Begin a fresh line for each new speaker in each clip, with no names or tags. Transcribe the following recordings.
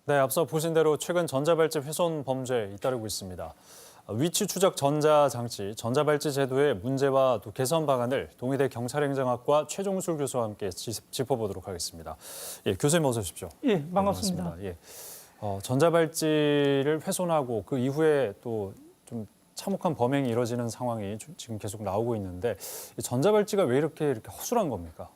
네, 앞서 보신 대로 최근 전자발찌 훼손 범죄에 잇따르고 있습니다. 위치 추적 전자장치, 전자발찌 제도의 문제와 또 개선 방안을 동의대 경찰행정학과 최종술 교수와 함께 짚어보도록 하겠습니다. 예, 교수님 어서 오십시오.
예, 반갑습니다.
네, 반갑습니다. 예, 전자발찌를 훼손하고 그 이후에 또 좀 참혹한 범행이 이뤄지는 상황이 지금 계속 나오고 있는데 전자발찌가 왜 이렇게 허술한 겁니까?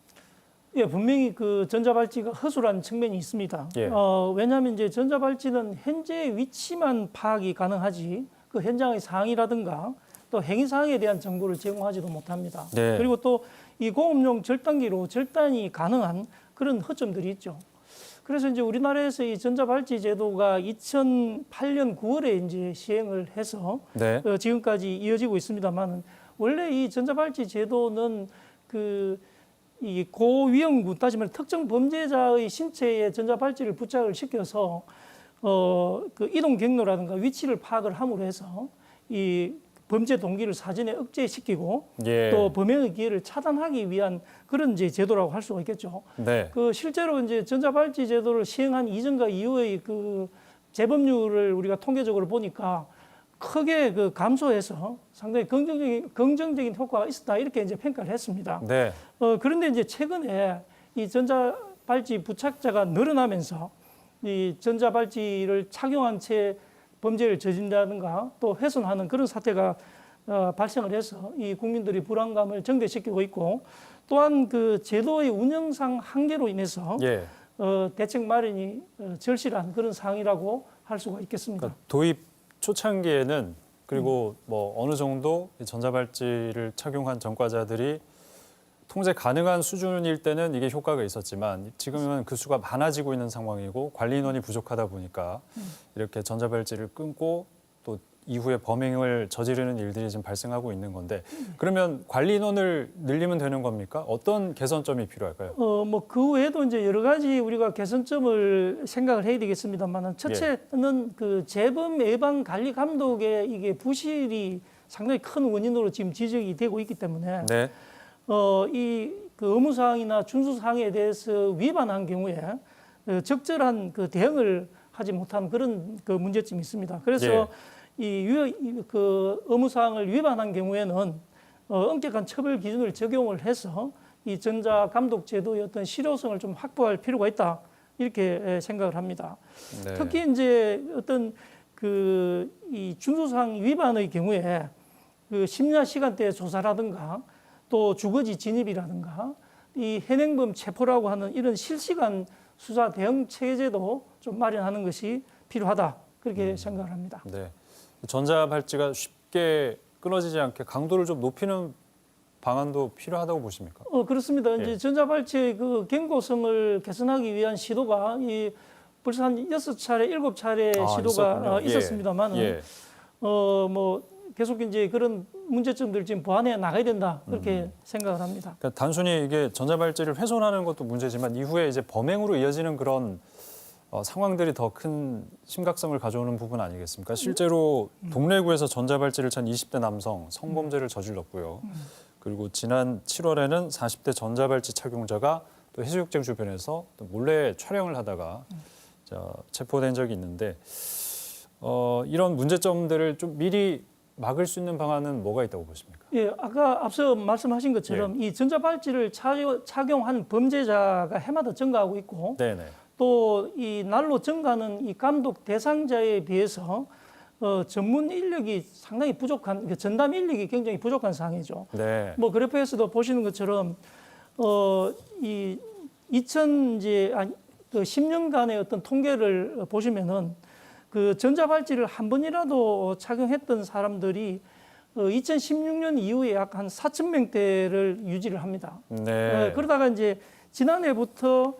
예, 분명히 그 전자발찌가 허술한 측면이 있습니다.
예.
왜냐하면 이제 전자발찌는 현재 위치만 파악이 가능하지 그 현장의 상황이라든가 또 행위 사항에 대한 정보를 제공하지도 못합니다.
네.
그리고 또 이 고음용 절단기로 절단이 가능한 그런 허점들이 있죠. 그래서 이제 우리나라에서 이 전자발찌 제도가 2008년 9월에 이제 시행을 해서
네.
지금까지 이어지고 있습니다만 원래 이 전자발찌 제도는 이 고위험군 따지면 특정 범죄자의 신체에 전자발찌를 부착을 시켜서 그 이동 경로라든가 위치를 파악을 함으로 해서 이 범죄 동기를 사전에 억제시키고
예.
또 범행의 기회를 차단하기 위한 그런 이제 제도라고 할 수가 있겠죠.
네.
그 실제로 이제 전자발찌 제도를 시행한 이전과 이후의 그 재범률을 우리가 통계적으로 보니까 크게 그 감소해서 상당히 긍정적인 효과가 있었다 이렇게 이제 평가를 했습니다.
네.
그런데 이제 최근에 이 전자발찌 부착자가 늘어나면서 이 전자발찌를 착용한 채 범죄를 저진다든가 또 훼손하는 그런 사태가 발생을 해서 이 국민들이 불안감을 증대시키고 있고 또한 그 제도의 운영상 한계로 인해서
예.
대책 마련이 절실한 그런 상황이라고 할 수가 있겠습니다.
그러니까 도입 초창기에는 그리고 뭐 어느 정도 전자발찌를 착용한 전과자들이 통제 가능한 수준일 때는 이게 효과가 있었지만 지금은 그 수가 많아지고 있는 상황이고 관리 인원이 부족하다 보니까 이렇게 전자발찌를 끊고 또 이후에 범행을 저지르는 일들이 지금 발생하고 있는 건데 그러면 관리 인원을 늘리면 되는 겁니까? 어떤 개선점이 필요할까요?
뭐 그 외에도 이제 여러 가지 우리가 개선점을 생각을 해야 되겠습니다만 첫째는 그 재범 예방 관리 감독의 이게 부실이 상당히 큰 원인으로 지금 지적이 되고 있기 때문에
네.
이 그 의무사항이나 준수사항에 대해서 위반한 경우에 적절한 그 대응을 하지 못한 그런 그 문제점이 있습니다. 그래서 그 의무사항을 위반한 경우에는 엄격한 처벌 기준을 적용을 해서 이 전자감독제도의 어떤 실효성을 좀 확보할 필요가 있다 이렇게 생각을 합니다.
네.
특히 이제 어떤 이 준수사항 위반의 경우에 그 심야 시간대 조사라든가 또 주거지 진입이라든가 이 현행범 체포라고 하는 이런 실시간 수사 대응 체제도 좀 마련하는 것이 필요하다 그렇게 생각을 합니다.
네. 전자발찌가 쉽게 끊어지지 않게 강도를 좀 높이는 방안도 필요하다고 보십니까?
그렇습니다.
예.
이제 전자발찌의 그 경고성을 개선하기 위한 시도가 벌써 한 6차례, 7차례 시도가
있었군요.
있었습니다만
예.
뭐 계속 이제 그런 문제점들 지금 보완해 나가야 된다 그렇게 생각을 합니다.
그러니까 단순히 이게 전자발찌를 훼손하는 것도 문제지만 이후에 이제 범행으로 이어지는 그런 상황들이 더 큰 심각성을 가져오는 부분 아니겠습니까? 실제로 동래구에서 전자발찌를 찬 20대 남성 성범죄를 저질렀고요. 그리고 지난 7월에는 40대 전자발찌 착용자가 또 해수욕장 주변에서 또 몰래 촬영을 하다가 체포된 적이 있는데 이런 문제점들을 좀 미리 막을 수 있는 방안은 뭐가 있다고 보십니까?
예, 아까 앞서 말씀하신 것처럼 이 전자발찌를 착용한 범죄자가 해마다 증가하고 있고
네네.
또 이 날로 증가하는 이 감독 대상자에 비해서 전문 인력이 상당히 부족한 전담 인력이 굉장히 부족한 상황이죠.
네.
뭐 그래프에서도 보시는 것처럼 이 10년간의 어떤 통계를 보시면은 그 전자발찌를 한 번이라도 착용했던 사람들이 2016년 이후에 약 한 4천 명대를 유지를 합니다.
네.
그러다가 이제 지난해부터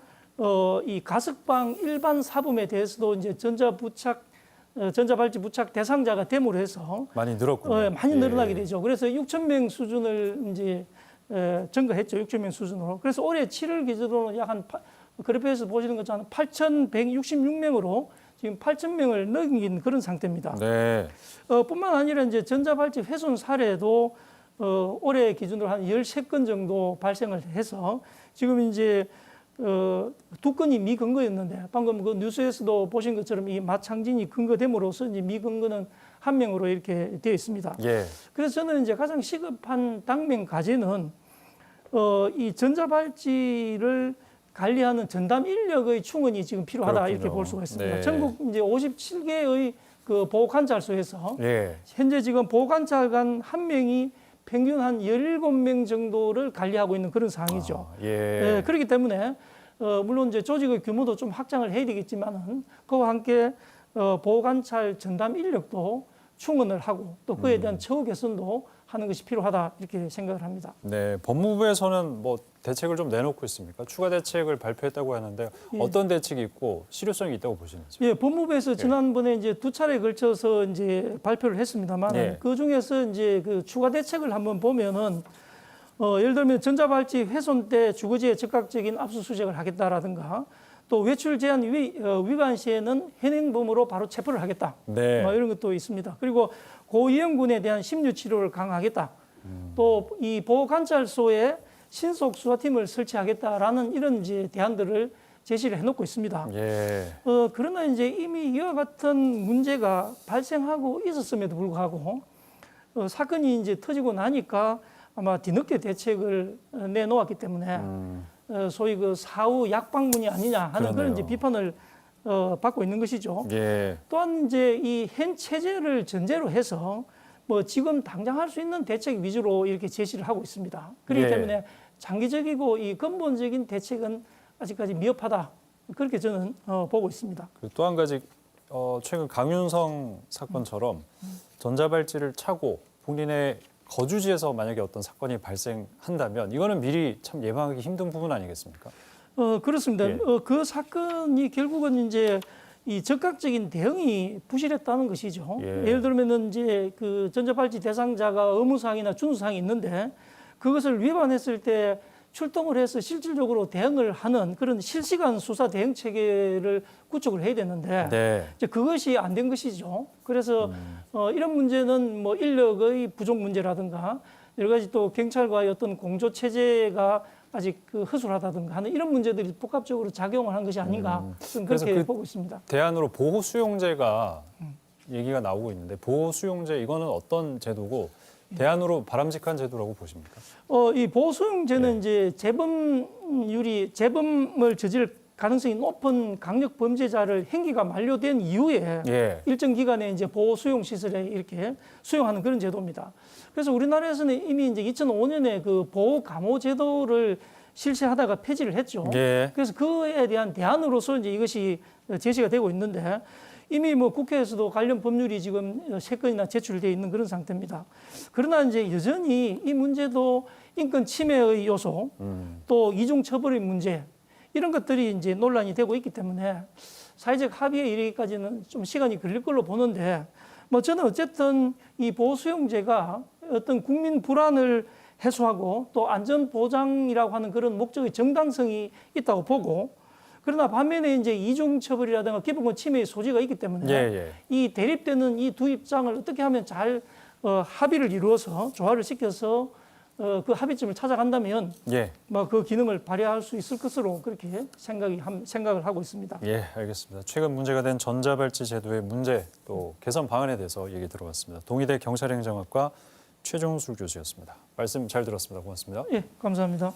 이 가석방 일반 사범에 대해서도 이제 전자발찌 부착 대상자가 됨으로 해서
많이 늘었군요.
많이 늘어나게 되죠. 그래서 6천 명 수준을 이제 증가했죠. 6천 명 수준으로. 그래서 올해 7월 기준으로는 약 한 그래프에서 보시는 것처럼 8,166명으로 지금 8천 명을 넘긴 그런 상태입니다.
네.
뿐만 아니라 이제 전자발찌 훼손 사례도 올해 기준으로 한 13건 정도 발생을 해서 지금 이제 두 건이 미근거였는데 방금 그 뉴스에서도 보신 것처럼 이 마창진이 근거됨으로써 이제 미근거는 한 명으로 이렇게 되어 있습니다.
예.
그래서 저는 이제 가장 시급한 당면 과제는 이 전자발찌를 관리하는 전담 인력의 충원이 지금 필요하다
그렇군요.
이렇게 볼 수가 있습니다.
네.
전국 이제 57개의 그 보호관찰소에서
예.
현재 지금 보호관찰관 한 명이 평균 한 17명 정도를 관리하고 있는 그런 상황이죠.
아, 예.
예, 그렇기 때문에 물론 이제 조직의 규모도 좀 확장을 해야 되겠지만은 그와 함께 보호관찰 전담 인력도 충원을 하고 또 그에 대한 처우 개선도 하는 것이 필요하다 이렇게 생각을 합니다.
네, 법무부에서는 뭐 대책을 좀 내놓고 있습니까? 추가 대책을 발표했다고 하는데 어떤 대책이 있고 실효성이 있다고 보시는지?
예, 법무부에서 지난번에 이제 두 차례에 걸쳐서 이제 발표를 했습니다만
예.
그 중에서 이제 그 추가 대책을 한번 보면은 예를 들면 전자발찌 훼손 때 주거지에 즉각적인 압수수색을 하겠다라든가 또 외출 제한 위반 시에는 현행범으로 바로 체포를 하겠다.
네.
뭐 이런 것도 있습니다. 그리고 고위험군에 대한 심리 치료를 강화하겠다. 또 이 보호관찰소에 신속 수사팀을 설치하겠다라는 이런 이제 대안들을 제시를 해놓고 있습니다.
예.
그러나 이제 이미 이와 같은 문제가 발생하고 있었음에도 불구하고 사건이 이제 터지고 나니까 아마 뒤늦게 대책을 내놓았기 때문에 소위 그 사후 약방문이 아니냐 하는 그런 이제
그러네요.
비판을 받고 있는 것이죠.
예.
또한 이제 이 현 체제를 전제로 해서 뭐 지금 당장 할 수 있는 대책 위주로 이렇게 제시를 하고 있습니다. 그렇기
예.
때문에 장기적이고 이 근본적인 대책은 아직까지 미흡하다. 그렇게 저는 보고 있습니다.
또 한 가지 최근 강윤성 사건처럼 전자발찌를 차고 본인의 거주지에서 만약에 어떤 사건이 발생한다면 이거는 미리 참 예방하기 힘든 부분 아니겠습니까?
그렇습니다.
예.
그 사건이 결국은 이제 이 적극적인 대응이 부실했다는 것이죠.
예.
예를 들면은 이제 그 전자발찌 대상자가 의무사항이나 준수사항이 있는데 그것을 위반했을 때 출동을 해서 실질적으로 대응을 하는 그런 실시간 수사 대응 체계를 구축을 해야 되는데
네.
이제 그것이 안 된 것이죠. 그래서 이런 문제는 뭐 인력의 부족 문제라든가 여러 가지 또 경찰과의 어떤 공조 체제가 아직 그 허술하다든가 하는 이런 문제들이 복합적으로 작용을 한 것이 아닌가 저는
그래서
그렇게
그
보고 있습니다.
대안으로 보호 수용제가 얘기가 나오고 있는데 보호 수용제 이거는 어떤 제도고 대안으로 바람직한 제도라고 보십니까?
이 보호수용제는
네.
이제 재범을 저질 가능성이 높은 강력 범죄자를 행기가 만료된 이후에
예.
일정 기간에 이제 보호 수용 시설에 이렇게 수용하는 그런 제도입니다. 그래서 우리나라에서는 이미 이제 2005년에 그 보호 감호 제도를 실시하다가 폐지를 했죠.
예.
그래서 그에 대한 대안으로서 이제 이것이 제시가 되고 있는데 이미 뭐 국회에서도 관련 법률이 지금 3건이나 제출되어 있는 그런 상태입니다. 그러나 이제 여전히 이 문제도 인권 침해의 요소, 또 이중 처벌의 문제 이런 것들이 이제 논란이 되고 있기 때문에 사회적 합의에 이르기까지는 좀 시간이 걸릴 걸로 보는데 뭐 저는 어쨌든 이 보호 수용제가 어떤 국민 불안을 해소하고 또 안전 보장이라고 하는 그런 목적의 정당성이 있다고 보고 그러나 반면에 이제 이중 처벌이라든가 기본권 침해의 소지가 있기 때문에
예.
이 대립되는 이 두 입장을 어떻게 하면 잘 합의를 이루어서 조화를 시켜서 그 합의점을 찾아간다면
예.
뭐 그 기능을 발휘할 수 있을 것으로 그렇게 생각을 하고 있습니다.
예, 알겠습니다. 최근 문제가 된 전자발찌 제도의 문제 또 개선 방안에 대해서 얘기 들어봤습니다. 동의대 경찰행정학과 최종술 교수였습니다. 말씀 잘 들었습니다. 고맙습니다.
예, 감사합니다.